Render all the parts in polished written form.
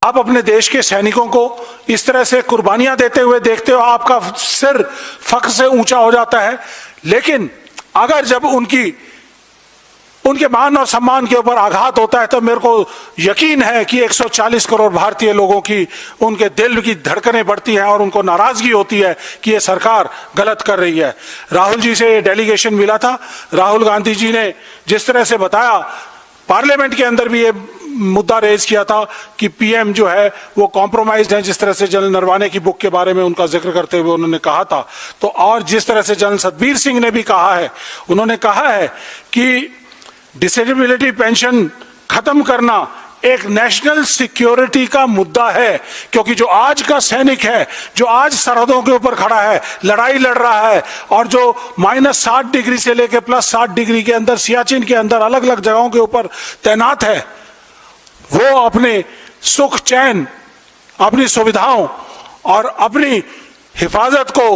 आप अपने देश के सैनिकों को इस तरह से कुर्बानियां देते हुए देखते हो, आपका सिर फख्र से ऊंचा हो जाता है। लेकिन अगर जब उनके मान और सम्मान के ऊपर आघात होता है तो मेरे को यकीन है कि 140 करोड़ भारतीय लोगों की उनके दिल की धड़कनें बढ़ती हैं और उनको नाराजगी होती है कि ये सरकार गलत कर रही है। राहुल जी से डेलीगेशन मिला था, राहुल गांधी जी ने जिस तरह से बताया, पार्लियामेंट के अंदर भी ये मुद्दा रेज किया था कि पीएम जो है वो कॉम्प्रोमाइज्ड है, जिस तरह से जनरल नरवाने की बुक के बारे में उनका जिक्र करते हुए उन्होंने कहा था। तो और जिस तरह से जनरल सतबीर सिंह ने भी कहा है, उन्होंने कहा है कि डिसेबिलिटी पेंशन खत्म करना एक नेशनल सिक्योरिटी का मुद्दा है, क्योंकि जो आज का सैनिक है, जो आज सरहदों के ऊपर खड़ा है, लड़ाई लड़ रहा है और जो -60 डिग्री से लेकर +60 डिग्री के अंदर सियाचिन के अंदर अलग अलग जगहों के ऊपर तैनात है, वो अपने सुख चैन, अपनी सुविधाओं और अपनी हिफाजत को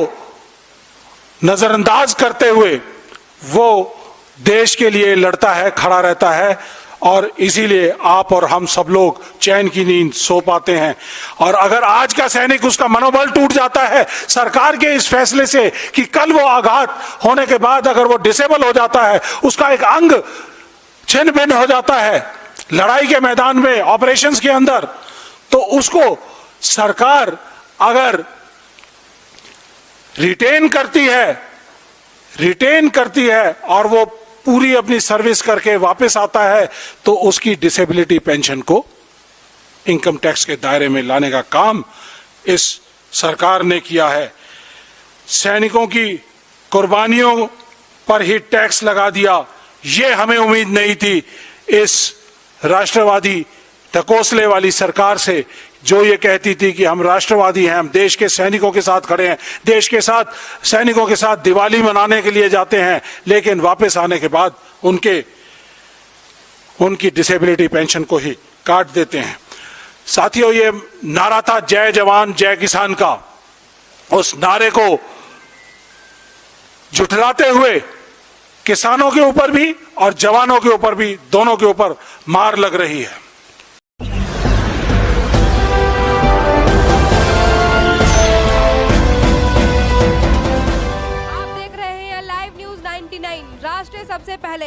नजरअंदाज करते हुए वो देश के लिए लड़ता है, खड़ा रहता है। और इसीलिए आप और हम सब लोग चैन की नींद सो पाते हैं। और अगर आज का सैनिक, उसका मनोबल टूट जाता है सरकार के इस फैसले से कि कल वो आघात होने के बाद अगर वो डिसेबल हो जाता है, उसका एक अंग छिन्न भिन्न हो जाता है लड़ाई के मैदान में, ऑपरेशंस के अंदर, तो उसको सरकार अगर रिटेन करती है और वो पूरी अपनी सर्विस करके वापस आता है, तो उसकी डिसेबिलिटी पेंशन को इनकम टैक्स के दायरे में लाने का काम इस सरकार ने किया है। सैनिकों की कुर्बानियों पर ही टैक्स लगा दिया, ये हमें उम्मीद नहीं थी इस राष्ट्रवादी ढकोसले वाली सरकार से, जो ये कहती थी कि हम राष्ट्रवादी हैं, हम देश के सैनिकों के साथ खड़े हैं, देश के साथ सैनिकों के साथ दिवाली मनाने के लिए जाते हैं, लेकिन वापस आने के बाद उनकी डिसेबिलिटी पेंशन को ही काट देते हैं। साथियों, ये नारा था जय जवान जय किसान का। उस नारे को झुठलाते हुए किसानों के ऊपर भी और जवानों के ऊपर भी, दोनों के ऊपर मार लग रही है। राष्ट्र सबसे पहले।